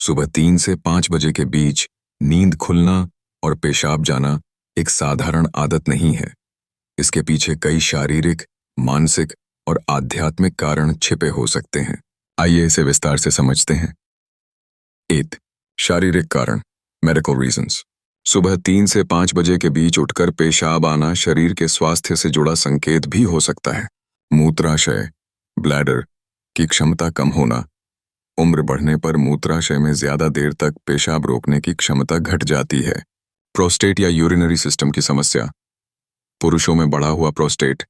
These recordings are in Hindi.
सुबह 3 से 5 बजे के बीच नींद खुलना और पेशाब जाना एक साधारण आदत नहीं है। इसके पीछे कई शारीरिक, मानसिक और आध्यात्मिक कारण छिपे हो सकते हैं। आइए इसे विस्तार से समझते हैं। 8. शारीरिक कारण, मेडिकल रीजंस। सुबह 3 से 5 बजे के बीच उठकर पेशाब आना शरीर के स्वास्थ्य से जुड़ा संकेत भी हो सकता है। मूत्राशय, ब्लैडर की क्षमता कम होना। उम्र बढ़ने पर मूत्राशय में ज्यादा देर तक पेशाब रोकने की क्षमता घट जाती है। प्रोस्टेट या यूरिनरी सिस्टम की समस्या। पुरुषों में बढ़ा हुआ प्रोस्टेट,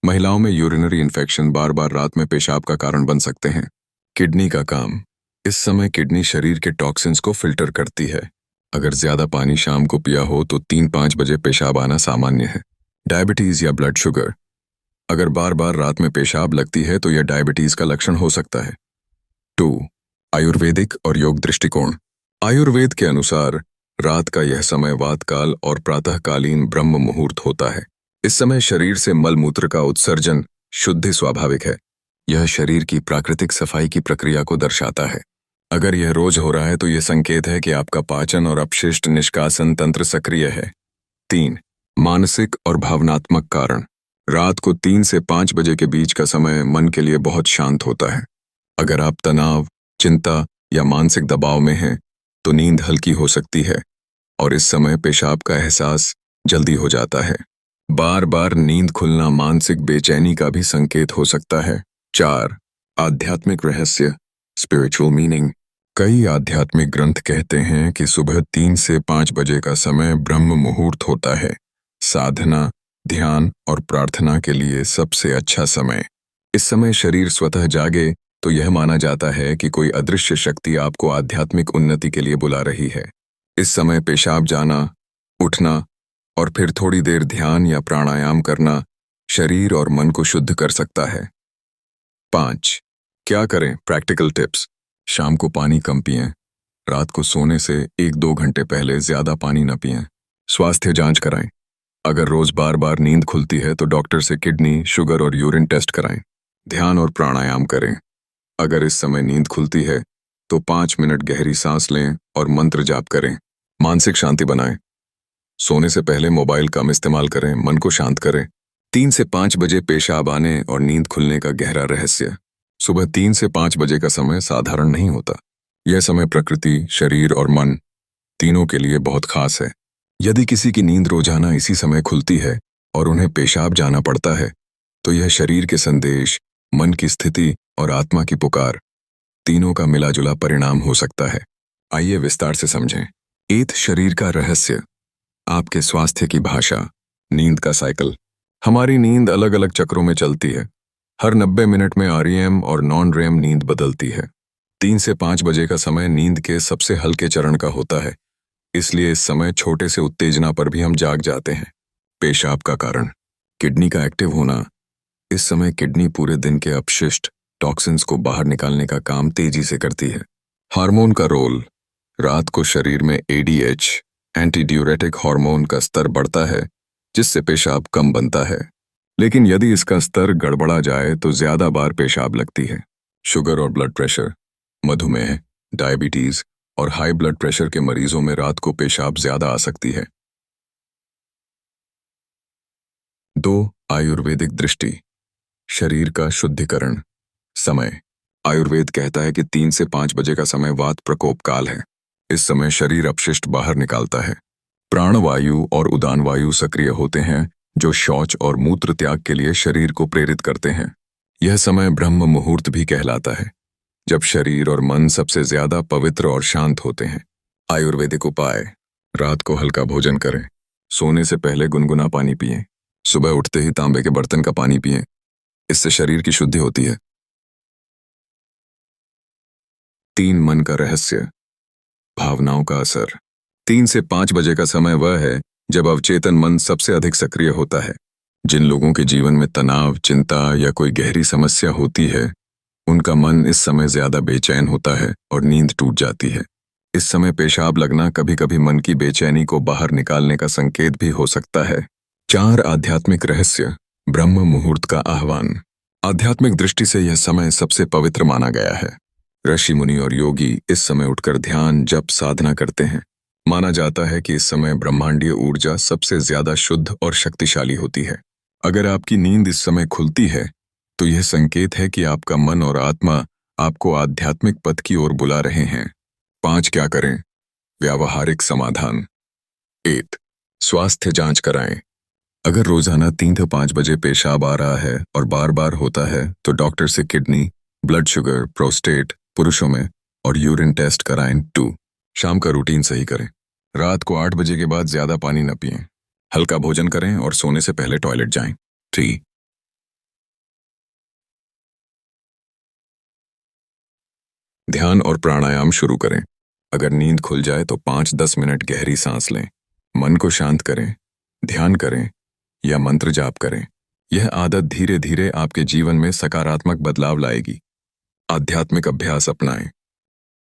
महिलाओं में यूरिनरी इन्फेक्शन बार बार रात में पेशाब का कारण बन सकते हैं। किडनी का काम। इस समय किडनी शरीर के टॉक्सिन्स को फिल्टर करती है। अगर ज्यादा पानी शाम को पिया हो तो 3-5 बजे पेशाब आना सामान्य है। डायबिटीज या ब्लड शुगर। अगर बार बार रात में पेशाब लगती है तो यह डायबिटीज का लक्षण हो सकता है। 2. आयुर्वेदिक और योग दृष्टिकोण। आयुर्वेद के अनुसार रात का यह समय वातकाल और प्रातःकालीन ब्रह्म मुहूर्त होता है। इस समय शरीर से मलमूत्र का उत्सर्जन शुद्ध स्वाभाविक है। यह शरीर की प्राकृतिक सफाई की प्रक्रिया को दर्शाता है। अगर यह रोज हो रहा है तो यह संकेत है कि आपका पाचन और अपशिष्ट निष्कासन तंत्र सक्रिय है। 3. मानसिक और भावनात्मक कारण। रात को 3 से 5 बजे के बीच का समय मन के लिए बहुत शांत होता है। अगर आप तनाव, चिंता या मानसिक दबाव में हैं तो नींद हल्की हो सकती है और इस समय पेशाब का एहसास जल्दी हो जाता है। बार बार नींद खुलना मानसिक बेचैनी का भी संकेत हो सकता है। 4. आध्यात्मिक रहस्य, स्पिरिचुअल मीनिंग। कई आध्यात्मिक ग्रंथ कहते हैं कि सुबह 3 से 5 बजे का समय ब्रह्म मुहूर्त होता है। साधना, ध्यान और प्रार्थना के लिए सबसे अच्छा समय। इस समय शरीर स्वतः जागे तो यह माना जाता है कि कोई अदृश्य शक्ति आपको आध्यात्मिक उन्नति के लिए बुला रही है। इस समय पेशाब जाना, उठना और फिर थोड़ी देर ध्यान या प्राणायाम करना शरीर और मन को शुद्ध कर सकता है। 5. क्या करें? Practical tips. शाम को पानी कम पिएं। रात को सोने से 1-2 घंटे पहले ज्यादा पानी न पिएं। स्वास्थ्य जांच कराएं। अगर रोज बार बार नींद खुलती है तो डॉक्टर से किडनी, शुगर और यूरिन टेस्ट कराएं। ध्यान और प्राणायाम करें। अगर इस समय नींद खुलती है तो 5 मिनट गहरी सांस लें और मंत्र जाप करें। मानसिक शांति बनाएं। सोने से पहले मोबाइल कम इस्तेमाल करें, मन को शांत करें। 3 से 5 बजे पेशाब आने और नींद खुलने का गहरा रहस्य। सुबह 3 से 5 बजे का समय साधारण नहीं होता। यह समय प्रकृति, शरीर और मन तीनों के लिए बहुत खास है। यदि किसी की नींद रोजाना इसी समय खुलती है और उन्हें पेशाब जाना पड़ता है तो यह शरीर के संदेश, मन की स्थिति और आत्मा की पुकार तीनों का मिलाजुला परिणाम हो सकता है। आइए विस्तार से समझें। 8. शरीर का रहस्य, आपके स्वास्थ्य की भाषा। नींद का साइकिल। हमारी नींद अलग अलग चक्रों में चलती है। हर 90 मिनट में REM और नॉन रेम नींद बदलती है। 3 से 5 बजे का समय नींद के सबसे हल्के चरण का होता है, इसलिए इस समय छोटे से उत्तेजना पर भी हम जाग जाते हैं। पेशाब का कारण, किडनी का एक्टिव होना। इस समय किडनी पूरे दिन के अपशिष्ट, टॉक्सिन्स को बाहर निकालने का काम तेजी से करती है। हार्मोन का रोल, रात को शरीर में ADH, एंटी ड्यूरेटिक हार्मोन का स्तर बढ़ता है जिससे पेशाब कम बनता है, लेकिन यदि इसका स्तर गड़बड़ा जाए तो ज्यादा बार पेशाब लगती है। शुगर और ब्लड प्रेशर, मधुमेह, डायबिटीज और हाई ब्लड प्रेशर के मरीजों में रात को पेशाब ज्यादा आ सकती है। 2. आयुर्वेदिक दृष्टि, शरीर का शुद्धिकरण। समय, आयुर्वेद कहता है कि 3 से 5 बजे का समय वात प्रकोप काल है। इस समय शरीर अपशिष्ट बाहर निकालता है। प्राणवायु और उदान वायु सक्रिय होते हैं जो शौच और मूत्र त्याग के लिए शरीर को प्रेरित करते हैं। यह समय ब्रह्म मुहूर्त भी कहलाता है, जब शरीर और मन सबसे ज्यादा पवित्र और शांत होते हैं। आयुर्वेदिक उपाय, रात को हल्का भोजन करें। सोने से पहले गुनगुना पानी पिएं। सुबह उठते ही तांबे के बर्तन का पानी पिएं। इससे शरीर की शुद्धि होती है। 3. मन का रहस्य, भावनाओं का असर। 3 से 5 बजे का समय वह है जब अवचेतन मन सबसे अधिक सक्रिय होता है। जिन लोगों के जीवन में तनाव, चिंता या कोई गहरी समस्या होती है, उनका मन इस समय ज्यादा बेचैन होता है और नींद टूट जाती है। इस समय पेशाब लगना कभी कभी मन की बेचैनी को बाहर निकालने का संकेत भी हो सकता है। 4. आध्यात्मिक रहस्य, ब्रह्म मुहूर्त का आह्वान। आध्यात्मिक दृष्टि से यह समय सबसे पवित्र माना गया है। ऋषि मुनि और योगी इस समय उठकर ध्यान जप साधना करते हैं। माना जाता है कि इस समय ब्रह्मांडीय ऊर्जा सबसे ज्यादा शुद्ध और शक्तिशाली होती है। अगर आपकी नींद इस समय खुलती है तो यह संकेत है कि आपका मन और आत्मा आपको आध्यात्मिक पथ की ओर बुला रहे हैं। 5 क्या करें? व्यावहारिक समाधान। 8 स्वास्थ्य जांच कराएं। अगर रोजाना 3 से 5 बजे पेशाब आ रहा है और बार बार होता है तो डॉक्टर से किडनी, ब्लड शुगर, प्रोस्टेट पुरुषों में और यूरिन टेस्ट कराएं। 2 शाम का रूटीन सही करें। रात को 8 बजे के बाद ज्यादा पानी न पिएं। हल्का भोजन करें और सोने से पहले टॉयलेट जाएं। 3 ध्यान और प्राणायाम शुरू करें। अगर नींद खुल जाए तो 5-10 मिनट गहरी सांस लें, मन को शांत करें, ध्यान करें या मंत्र जाप करें। यह आदत धीरे धीरे आपके जीवन में सकारात्मक बदलाव लाएगी। आध्यात्मिक अभ्यास अपनाएं।